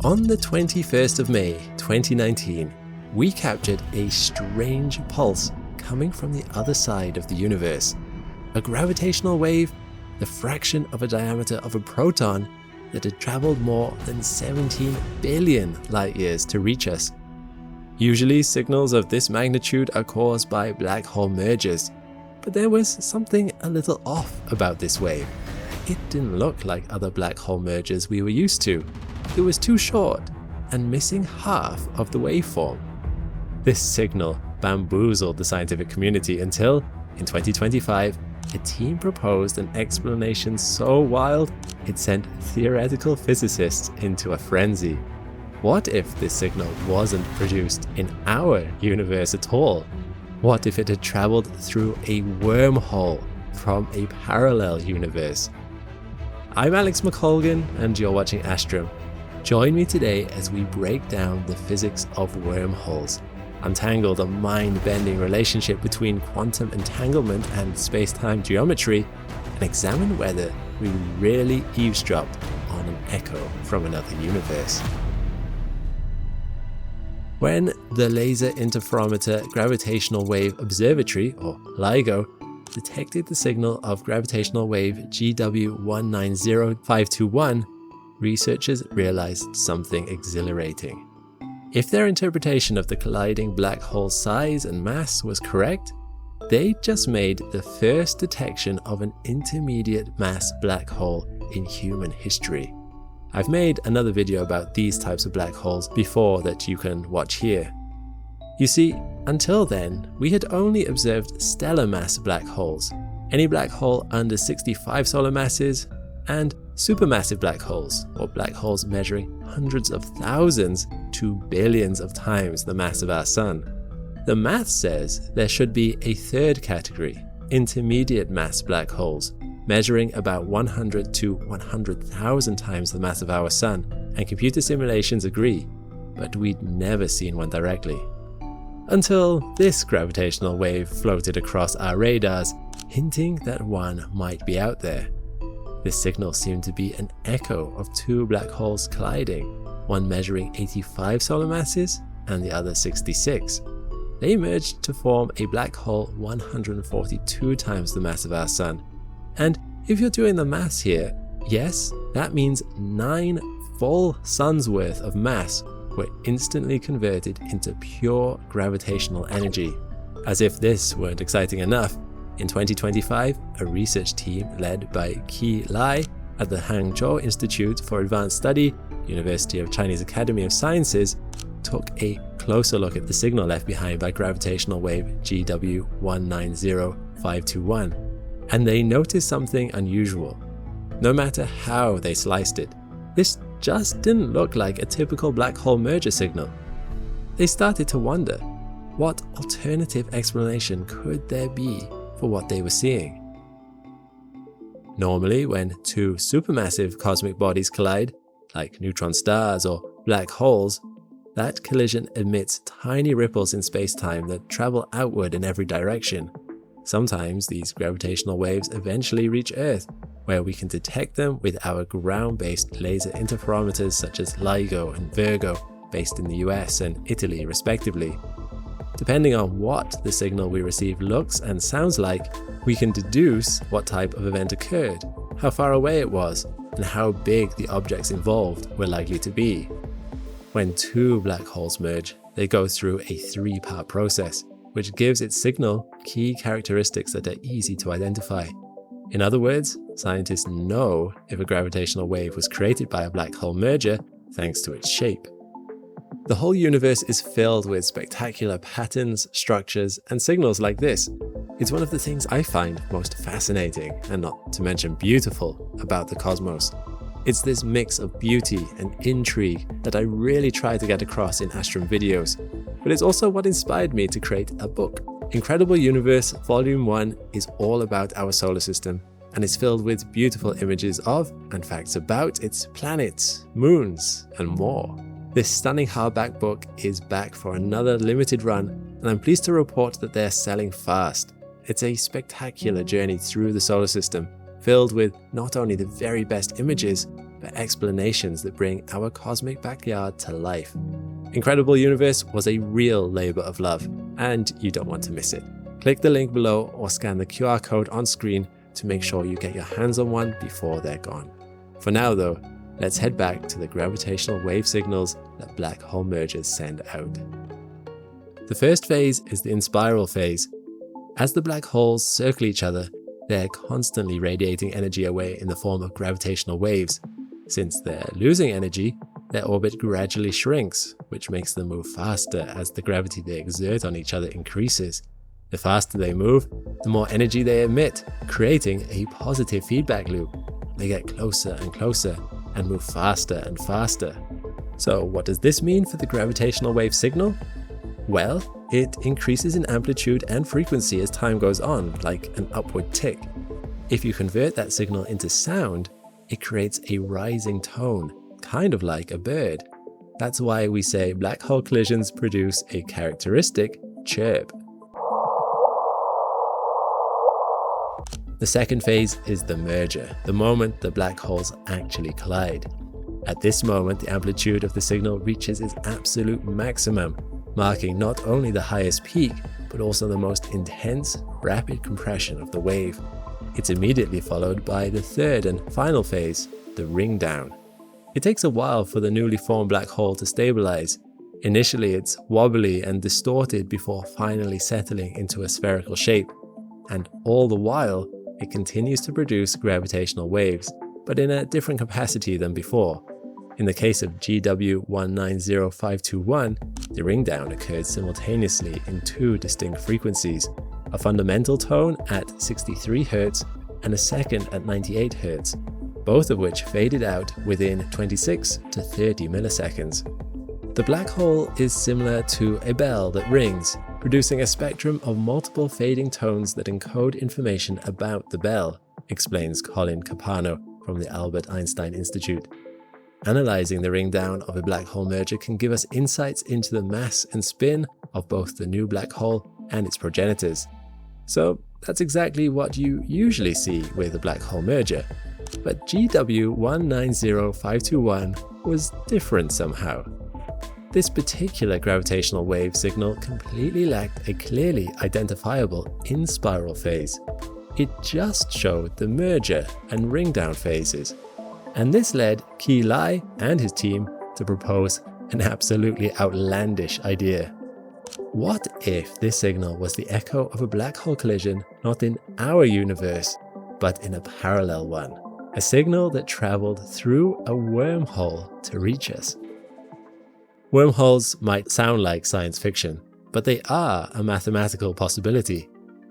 On the 21st of May 2019, we captured a strange pulse coming from the other side of the universe. A gravitational wave, the fraction of a diameter of a proton, that had traveled more than 17 billion light years to reach us. Usually signals of this magnitude are caused by black hole mergers, but there was something a little off about this wave. It didn't look like other black hole mergers we were used to. It was too short and missing half of the waveform. This signal bamboozled the scientific community until, in 2025, a team proposed an explanation so wild it sent theoretical physicists into a frenzy. What if this signal wasn't produced in our universe at all? What if it had traveled through a wormhole from a parallel universe? I'm Alex McColgan and you're watching Astrum. Join me today as we break down the physics of wormholes, untangle the mind-bending relationship between quantum entanglement and space-time geometry, and examine whether we really eavesdropped on an echo from another universe. When the Laser Interferometer Gravitational Wave Observatory, or LIGO, detected the signal of gravitational wave GW190521, researchers realized something exhilarating. If their interpretation of the colliding black hole's size and mass was correct, they just made the first detection of an intermediate mass black hole in human history. I've made another video about these types of black holes before that you can watch here. You see, until then, we had only observed stellar mass black holes, any black hole under 65 solar masses, and supermassive black holes, or black holes measuring hundreds of thousands to billions of times the mass of our Sun. The math says there should be a third category, intermediate mass black holes, measuring about 100 to 100,000 times the mass of our Sun, and computer simulations agree, but we'd never seen one directly. Until this gravitational wave floated across our radars, hinting that one might be out there. This signal seemed to be an echo of two black holes colliding, one measuring 85 solar masses and the other 66. They merged to form a black hole 142 times the mass of our Sun. And if you're doing the maths here, yes, that means 9 full suns worth of mass were instantly converted into pure gravitational energy. As if this weren't exciting enough, in 2025, a research team led by Qi Lai at the Hangzhou Institute for Advanced Study, University of Chinese Academy of Sciences, took a closer look at the signal left behind by gravitational wave GW190521, and they noticed something unusual. No matter how they sliced it, this just didn't look like a typical black hole merger signal. They started to wonder, what alternative explanation could there be for what they were seeing? Normally, when two supermassive cosmic bodies collide, like neutron stars or black holes, that collision emits tiny ripples in space-time that travel outward in every direction. Sometimes these gravitational waves eventually reach Earth, where we can detect them with our ground-based laser interferometers such as LIGO and Virgo, based in the US and Italy respectively. Depending on what the signal we receive looks and sounds like, we can deduce what type of event occurred, how far away it was, and how big the objects involved were likely to be. When two black holes merge, they go through a 3-part process, which gives its signal key characteristics that are easy to identify. In other words, scientists know if a gravitational wave was created by a black hole merger thanks to its shape. The whole universe is filled with spectacular patterns, structures, and signals like this. It's one of the things I find most fascinating, and not to mention beautiful, about the cosmos. It's this mix of beauty and intrigue that I really try to get across in Astrum videos, but it's also what inspired me to create a book. Incredible Universe Volume 1 is all about our solar system, and is filled with beautiful images of, and facts about, its planets, moons, and more. This stunning hardback book is back for another limited run, and I'm pleased to report that they're selling fast. It's a spectacular journey through the solar system, filled with not only the very best images, for explanations that bring our cosmic backyard to life. Incredible Universe was a real labor of love, and you don't want to miss it. Click the link below or scan the QR code on screen to make sure you get your hands on one before they're gone. For now though, let's head back to the gravitational wave signals that black hole mergers send out. The first phase is the inspiral phase. As the black holes circle each other, they're constantly radiating energy away in the form of gravitational waves. Since they're losing energy, their orbit gradually shrinks, which makes them move faster as the gravity they exert on each other increases. The faster they move, the more energy they emit, creating a positive feedback loop. They get closer and closer and move faster and faster. So what does this mean for the gravitational wave signal? Well, it increases in amplitude and frequency as time goes on, like an upward tick. If you convert that signal into sound, it creates a rising tone, kind of like a bird. That's why we say black hole collisions produce a characteristic chirp. The second phase is the merger, the moment the black holes actually collide. At this moment, the amplitude of the signal reaches its absolute maximum, marking not only the highest peak, but also the most intense, rapid compression of the wave. It's immediately followed by the third and final phase, the ring down. It takes a while for the newly formed black hole to stabilize. Initially, it's wobbly and distorted before finally settling into a spherical shape. And all the while, it continues to produce gravitational waves, but in a different capacity than before. In the case of GW190521, the ring down occurred simultaneously in two distinct frequencies, a fundamental tone at 63 Hz and a second at 98 Hz, both of which faded out within 26 to 30 milliseconds. The black hole is similar to a bell that rings, producing a spectrum of multiple fading tones that encode information about the bell, explains Colin Capano from the Albert Einstein Institute. Analyzing the ring down of a black hole merger can give us insights into the mass and spin of both the new black hole and its progenitors. So that's exactly what you usually see with a black hole merger. But GW190521 was different somehow. This particular gravitational wave signal completely lacked a clearly identifiable in-spiral phase. It just showed the merger and ring down phases. And this led Ki Lai and his team to propose an absolutely outlandish idea. What if this signal was the echo of a black hole collision not in our universe, but in a parallel one? A signal that traveled through a wormhole to reach us. Wormholes might sound like science fiction, but they are a mathematical possibility.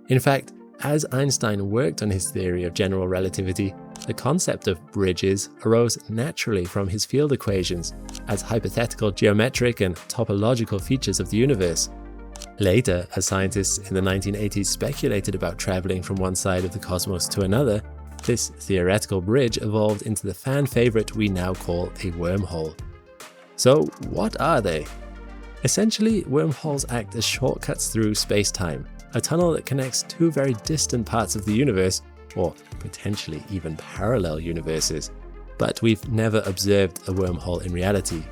In fact, as Einstein worked on his theory of general relativity, the concept of bridges arose naturally from his field equations as hypothetical geometric and topological features of the universe. Later, as scientists in the 1980s speculated about traveling from one side of the cosmos to another, this theoretical bridge evolved into the fan favorite we now call a wormhole. So what are they? Essentially, wormholes act as shortcuts through space-time, a tunnel that connects two very distant parts of the universe, or potentially even parallel universes. But we've never observed a wormhole in reality.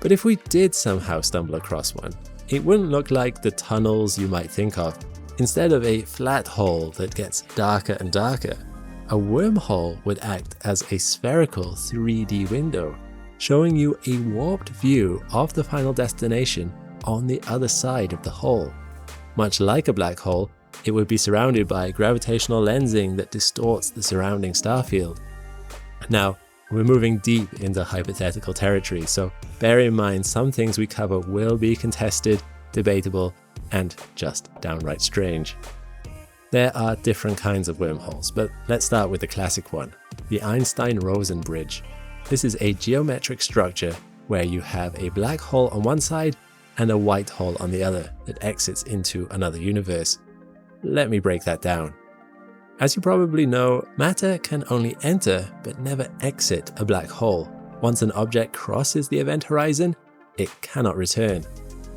But if we did somehow stumble across one, it wouldn't look like the tunnels you might think of. Instead of a flat hole that gets darker and darker, a wormhole would act as a spherical 3D window, showing you a warped view of the final destination on the other side of the hole. Much like a black hole, it would be surrounded by gravitational lensing that distorts the surrounding star field. Now, we're moving deep into hypothetical territory, so bear in mind some things we cover will be contested, debatable, and just downright strange. There are different kinds of wormholes, but let's start with the classic one, the Einstein-Rosen bridge. This is a geometric structure where you have a black hole on one side and a white hole on the other that exits into another universe. Let me break that down. As you probably know, matter can only enter but never exit a black hole. Once an object crosses the event horizon, it cannot return.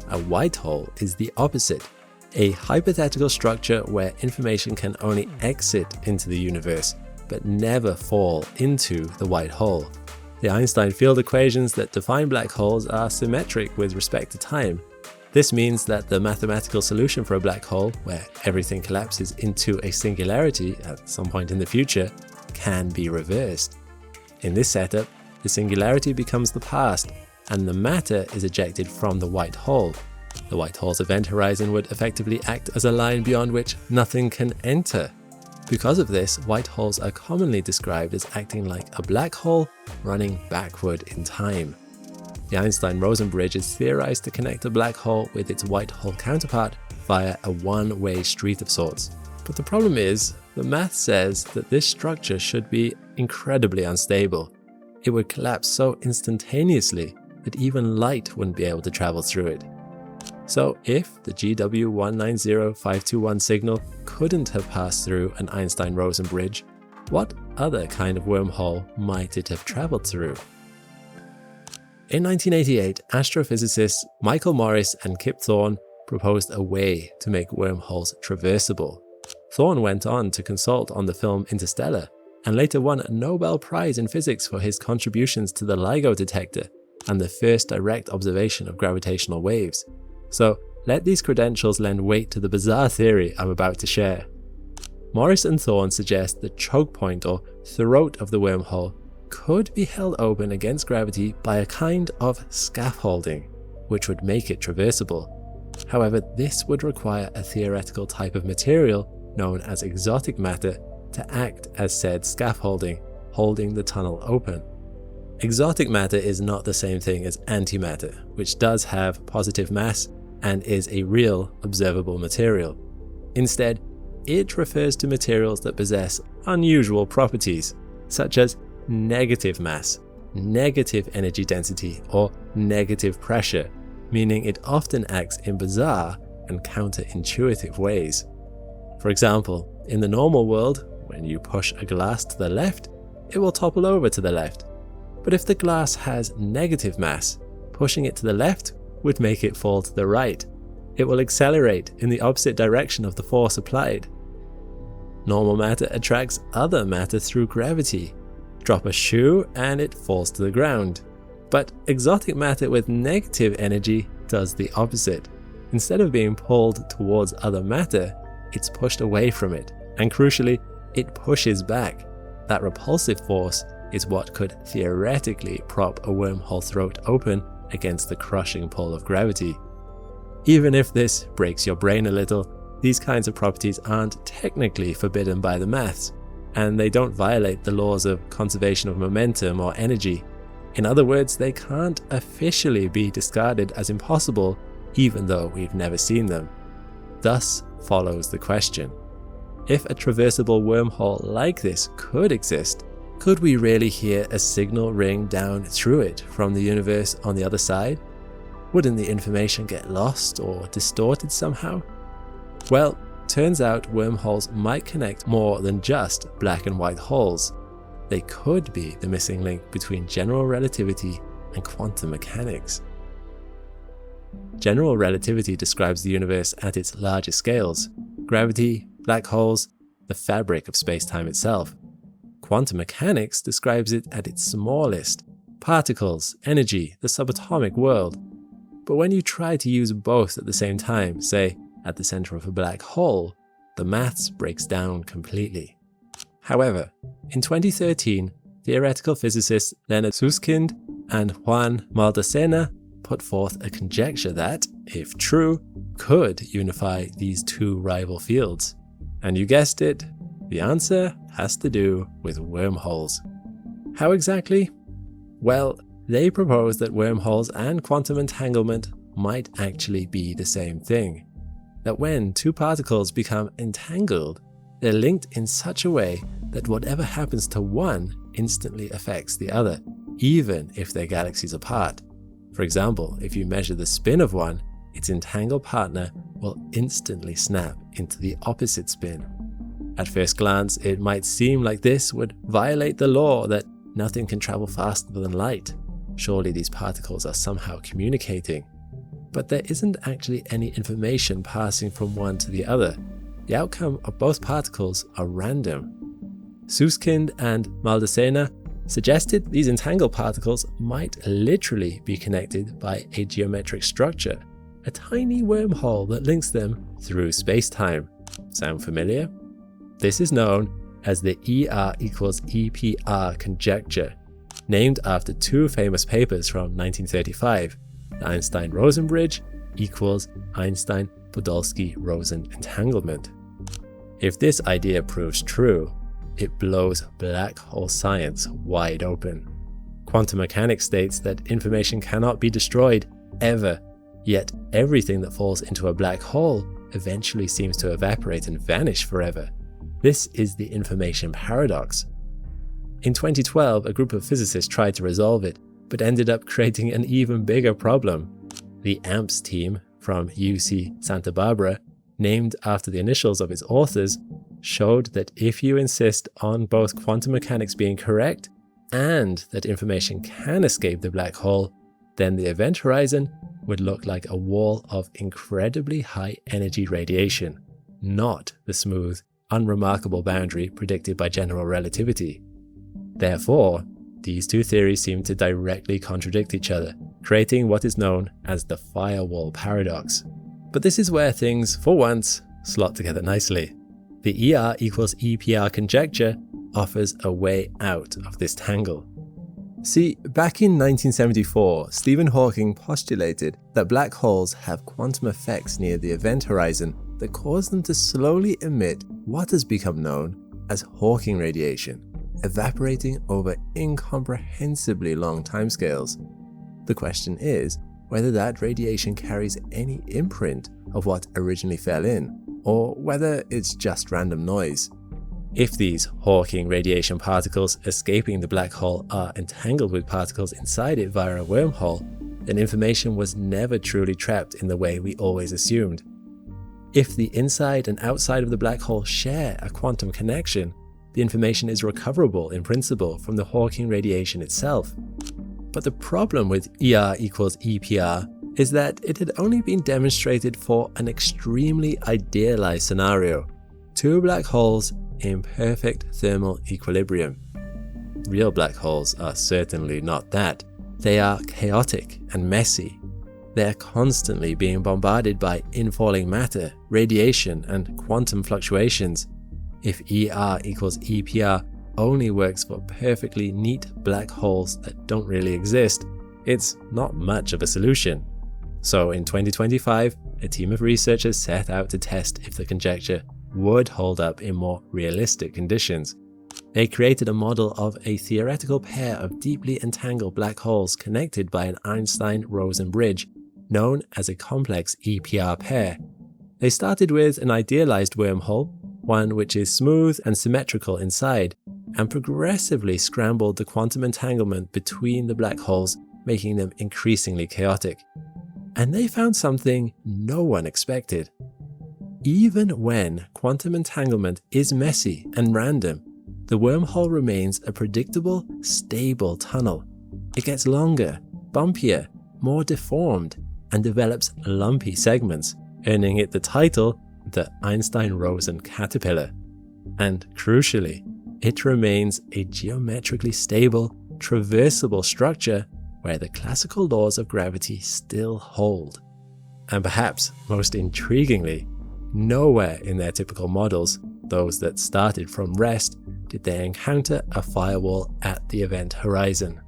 A white hole is the opposite, a hypothetical structure where information can only exit into the universe but never fall into the white hole. The Einstein field equations that define black holes are symmetric with respect to time. This means that the mathematical solution for a black hole, where everything collapses into a singularity at some point in the future, can be reversed. In this setup, the singularity becomes the past, and the matter is ejected from the white hole. The white hole's event horizon would effectively act as a line beyond which nothing can enter. Because of this, white holes are commonly described as acting like a black hole running backward in time. The Einstein-Rosen bridge is theorized to connect a black hole with its white hole counterpart via a one-way street of sorts. But the problem is, the math says that this structure should be incredibly unstable. It would collapse so instantaneously that even light wouldn't be able to travel through it. So if the GW190521 signal couldn't have passed through an Einstein-Rosen bridge, what other kind of wormhole might it have traveled through? In 1988, astrophysicists Michael Morris and Kip Thorne proposed a way to make wormholes traversable. Thorne went on to consult on the film Interstellar, and later won a Nobel Prize in Physics for his contributions to the LIGO detector and the first direct observation of gravitational waves. So let these credentials lend weight to the bizarre theory I'm about to share. Morris and Thorne suggest the choke point or throat of the wormhole could be held open against gravity by a kind of scaffolding, which would make it traversable. However, this would require a theoretical type of material known as exotic matter to act as said scaffolding, holding the tunnel open. Exotic matter is not the same thing as antimatter, which does have positive mass and is a real observable material. Instead, it refers to materials that possess unusual properties, such as negative mass, negative energy density, or negative pressure, meaning it often acts in bizarre and counterintuitive ways. For example, in the normal world, when you push a glass to the left, it will topple over to the left. But if the glass has negative mass, pushing it to the left would make it fall to the right. It will accelerate in the opposite direction of the force applied. Normal matter attracts other matter through gravity. Drop a shoe and it falls to the ground. But exotic matter with negative energy does the opposite. Instead of being pulled towards other matter, it's pushed away from it, and crucially, it pushes back. That repulsive force is what could theoretically prop a wormhole throat open against the crushing pull of gravity. Even if this breaks your brain a little, these kinds of properties aren't technically forbidden by the maths, and they don't violate the laws of conservation of momentum or energy. In other words, they can't officially be discarded as impossible, even though we've never seen them. Thus follows the question: if a traversable wormhole like this could exist, could we really hear a signal ring down through it from the universe on the other side? Wouldn't the information get lost or distorted somehow? Well, turns out wormholes might connect more than just black and white holes. They could be the missing link between general relativity and quantum mechanics. General relativity describes the universe at its largest scales: gravity, black holes, the fabric of space-time itself. Quantum mechanics describes it at its smallest: particles, energy, the subatomic world. But when you try to use both at the same time, say at the center of a black hole, the maths breaks down completely. However, in 2013, theoretical physicists Leonard Susskind and Juane Maldacena put forth a conjecture that, if true, could unify these two rival fields. And you guessed it, the answer has to do with wormholes. How exactly? Well, they propose that wormholes and quantum entanglement might actually be the same thing. That when two particles become entangled, they're linked in such a way that whatever happens to one instantly affects the other, even if they're galaxies apart. For example, if you measure the spin of one, its entangled partner will instantly snap into the opposite spin. At first glance, it might seem like this would violate the law that nothing can travel faster than light. Surely these particles are somehow communicating. But there isn't actually any information passing from one to the other. The outcome of both particles are random. Susskind and Maldacena suggested these entangled particles might literally be connected by a geometric structure, a tiny wormhole that links them through space-time. Sound familiar? This is known as the ER equals EPR conjecture, named after two famous papers from 1935, the Einstein-Rosen bridge equals Einstein-Podolsky-Rosen entanglement. If this idea proves true, it blows black hole science wide open. Quantum mechanics states that information cannot be destroyed, ever, yet everything that falls into a black hole eventually seems to evaporate and vanish forever. This is the information paradox. In 2012, a group of physicists tried to resolve it, but ended up creating an even bigger problem. The AMPS team from UC Santa Barbara, named after the initials of its authors, showed that if you insist on both quantum mechanics being correct and that information can escape the black hole, then the event horizon would look like a wall of incredibly high energy radiation, not the smooth, unremarkable boundary predicted by general relativity. Therefore, these two theories seem to directly contradict each other, creating what is known as the Firewall Paradox. But this is where things, for once, slot together nicely. The ER equals EPR conjecture offers a way out of this tangle. See, back in 1974, Stephen Hawking postulated that black holes have quantum effects near the event horizon that cause them to slowly emit what has become known as Hawking radiation, evaporating over incomprehensibly long timescales. The question is whether that radiation carries any imprint of what originally fell in, or whether it's just random noise. If these Hawking radiation particles escaping the black hole are entangled with particles inside it via a wormhole, then information was never truly trapped in the way we always assumed. If the inside and outside of the black hole share a quantum connection, the information is recoverable in principle from the Hawking radiation itself. But the problem with ER equals EPR is that it had only been demonstrated for an extremely idealized scenario: two black holes in perfect thermal equilibrium. Real black holes are certainly not that. They are chaotic and messy. They are constantly being bombarded by infalling matter, radiation, and quantum fluctuations. If ER equals EPR only works for perfectly neat black holes that don't really exist, it's not much of a solution. So in 2025, a team of researchers set out to test if the conjecture would hold up in more realistic conditions. They created a model of a theoretical pair of deeply entangled black holes connected by an Einstein-Rosen bridge, known as a complex EPR pair. They started with an idealized wormhole, one which is smooth and symmetrical inside, and progressively scrambled the quantum entanglement between the black holes, making them increasingly chaotic. And they found something no one expected. Even when quantum entanglement is messy and random, the wormhole remains a predictable, stable tunnel. It gets longer, bumpier, more deformed, and develops lumpy segments, earning it the title the Einstein-Rosen caterpillar. And crucially, it remains a geometrically stable, traversable structure where the classical laws of gravity still hold. And perhaps most intriguingly, nowhere in their typical models, those that started from rest, did they encounter a firewall at the event horizon.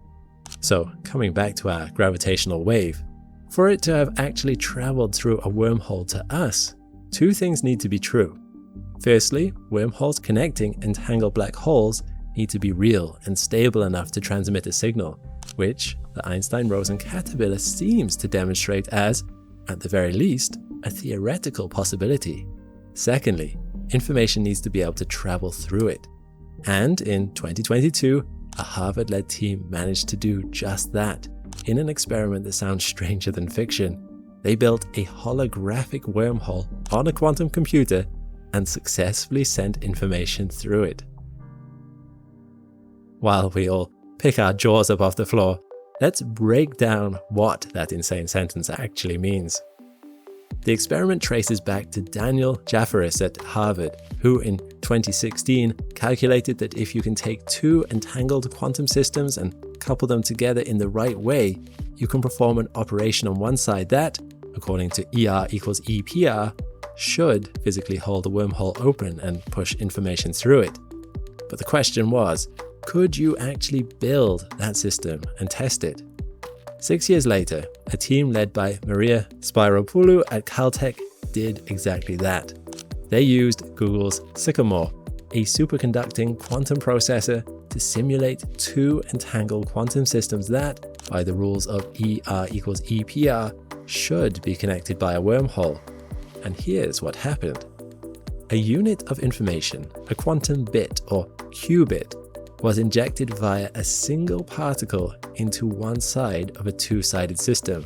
So, coming back to our gravitational wave, for it to have actually traveled through a wormhole to us, two things need to be true. Firstly, wormholes connecting entangled black holes need to be real and stable enough to transmit a signal, which the Einstein-Rosen caterpillar seems to demonstrate as, at the very least, a theoretical possibility. Secondly, information needs to be able to travel through it. And in 2022, a Harvard-led team managed to do just that. In an experiment that sounds stranger than fiction, they built a holographic wormhole on a quantum computer and successfully sent information through it. While we all pick our jaws up off the floor, let's break down what that insane sentence actually means. The experiment traces back to Daniel Jafferis at Harvard, who in 2016 calculated that if you can take two entangled quantum systems and couple them together in the right way, you can perform an operation on one side that, according to ER equals EPR, should physically hold the wormhole open and push information through it. But the question was, could you actually build that system and test it? 6 years later, a team led by Maria Spyropoulou at Caltech did exactly that. They used Google's Sycamore, a superconducting quantum processor, to simulate two entangled quantum systems that, by the rules of ER equals EPR, should be connected by a wormhole. And here's what happened. A unit of information, a quantum bit or qubit, was injected via a single particle into one side of a two-sided system.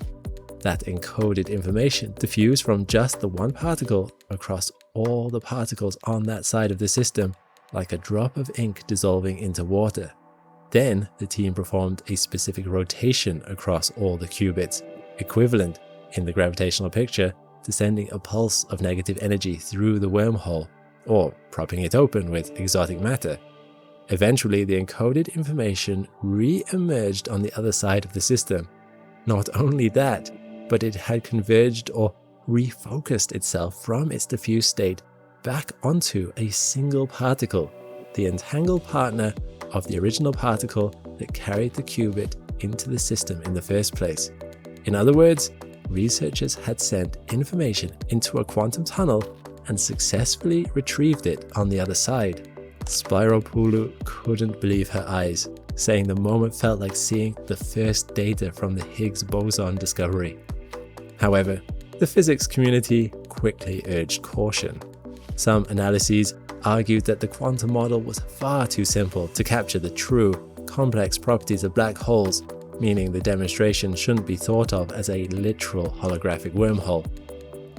That encoded information diffused from just the one particle across all the particles on that side of the system, like a drop of ink dissolving into water. Then the team performed a specific rotation across all the qubits, equivalent, in the gravitational picture, to sending a pulse of negative energy through the wormhole, or propping it open with exotic matter. Eventually, the encoded information re-emerged on the other side of the system. Not only that, but it had converged or refocused itself from its diffuse state back onto a single particle, the entangled partner of the original particle that carried the qubit into the system in the first place. In other words, researchers had sent information into a quantum tunnel and successfully retrieved it on the other side. Spyropoulou couldn't believe her eyes, saying the moment felt like seeing the first data from the Higgs boson discovery. However, the physics community quickly urged caution. Some analyses argued that the quantum model was far too simple to capture the true, complex properties of black holes, meaning the demonstration shouldn't be thought of as a literal holographic wormhole.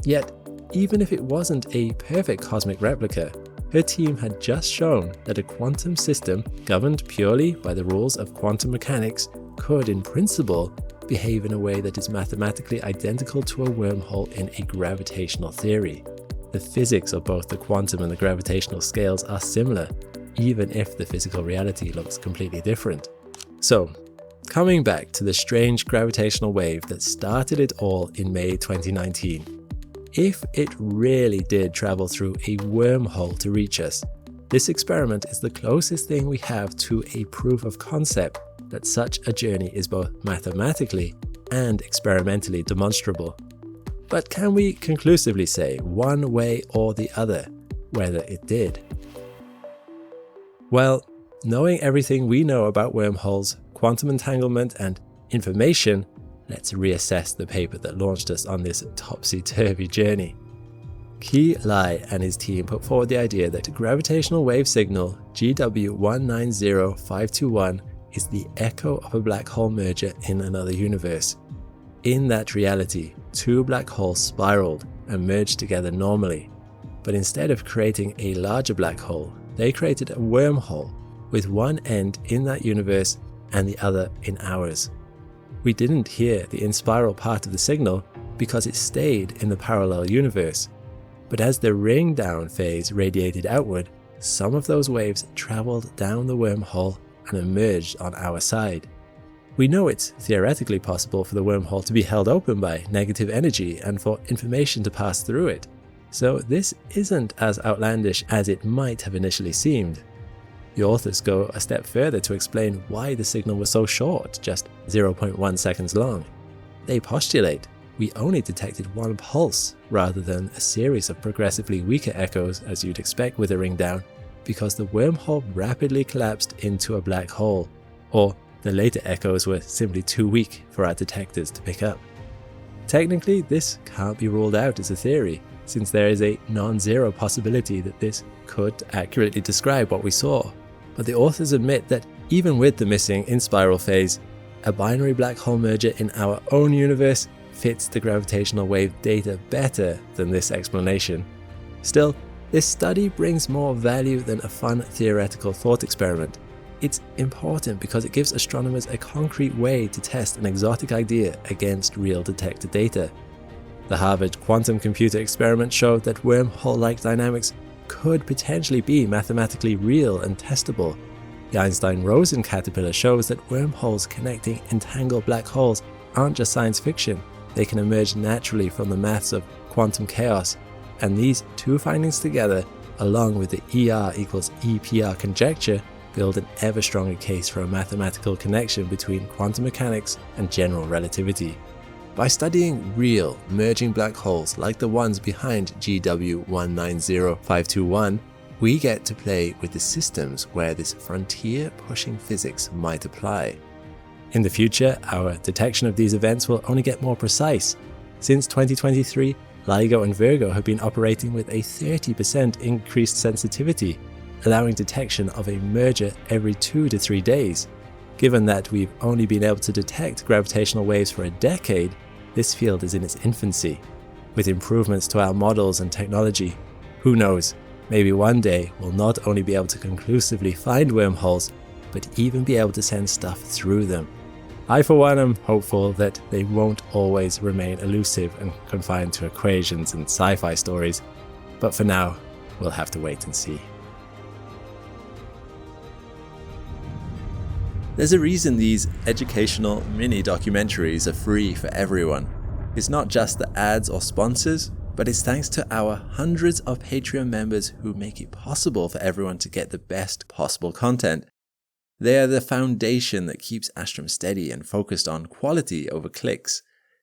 Yet, even if it wasn't a perfect cosmic replica, her team had just shown that a quantum system governed purely by the rules of quantum mechanics could, in principle, behave in a way that is mathematically identical to a wormhole in a gravitational theory. The physics of both the quantum and the gravitational scales are similar, even if the physical reality looks completely different. So, coming back to the strange gravitational wave that started it all in May 2019. If it really did travel through a wormhole to reach us, this experiment is the closest thing we have to a proof of concept that such a journey is both mathematically and experimentally demonstrable. But can we conclusively say one way or the other whether it did? Well, knowing everything we know about wormholes, quantum entanglement, and information, let's reassess the paper that launched us on this topsy-turvy journey. Ki Lai and his team put forward the idea that a gravitational wave signal GW190521 is the echo of a black hole merger in another universe. In that reality, two black holes spiraled and merged together normally, but instead of creating a larger black hole, they created a wormhole with one end in that universe and the other in ours. We didn't hear the in-spiral part of the signal because it stayed in the parallel universe. But as the ring down phase radiated outward, some of those waves traveled down the wormhole and emerged on our side. We know it's theoretically possible for the wormhole to be held open by negative energy and for information to pass through it. So this isn't as outlandish as it might have initially seemed. The authors go a step further to explain why the signal was so short, just 0.1 seconds long. They postulate we only detected one pulse rather than a series of progressively weaker echoes as you'd expect with a ring down, because the wormhole rapidly collapsed into a black hole, or the later echoes were simply too weak for our detectors to pick up. Technically, this can't be ruled out as a theory, since there is a non-zero possibility that this could accurately describe what we saw. But the authors admit that even with the missing in-spiral phase, a binary black hole merger in our own universe fits the gravitational wave data better than this explanation. Still, this study brings more value than a fun theoretical thought experiment. It's important because it gives astronomers a concrete way to test an exotic idea against real detector data. The Harvard quantum computer experiment showed that wormhole-like dynamics could potentially be mathematically real and testable. The Einstein-Rosen caterpillar shows that wormholes connecting entangled black holes aren't just science fiction. They can emerge naturally from the maths of quantum chaos. And these two findings together, along with the ER equals EPR conjecture, build an ever stronger case for a mathematical connection between quantum mechanics and general relativity. By studying real, merging black holes like the ones behind GW 190521, we get to play with the systems where this frontier-pushing physics might apply. In the future, our detection of these events will only get more precise. Since 2023, LIGO and Virgo have been operating with a 30% increased sensitivity, allowing detection of a merger every 2 to 3 days. Given that we've only been able to detect gravitational waves for a decade, this field is in its infancy. With improvements to our models and technology, who knows, maybe one day we'll not only be able to conclusively find wormholes, but even be able to send stuff through them. I for one am hopeful that they won't always remain elusive and confined to equations and sci-fi stories, but for now, we'll have to wait and see. There's a reason these educational mini-documentaries are free for everyone. It's not just the ads or sponsors, but it's thanks to our hundreds of Patreon members who make it possible for everyone to get the best possible content. They are the foundation that keeps Astrum steady and focused on quality over clicks.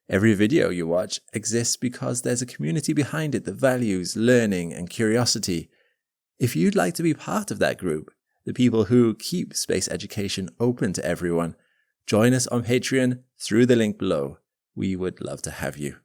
Every video you watch exists because there's a community behind it that values learning and curiosity. If you'd like to be part of that group, the people who keep space education open to everyone, join us on Patreon through the link below. We would love to have you.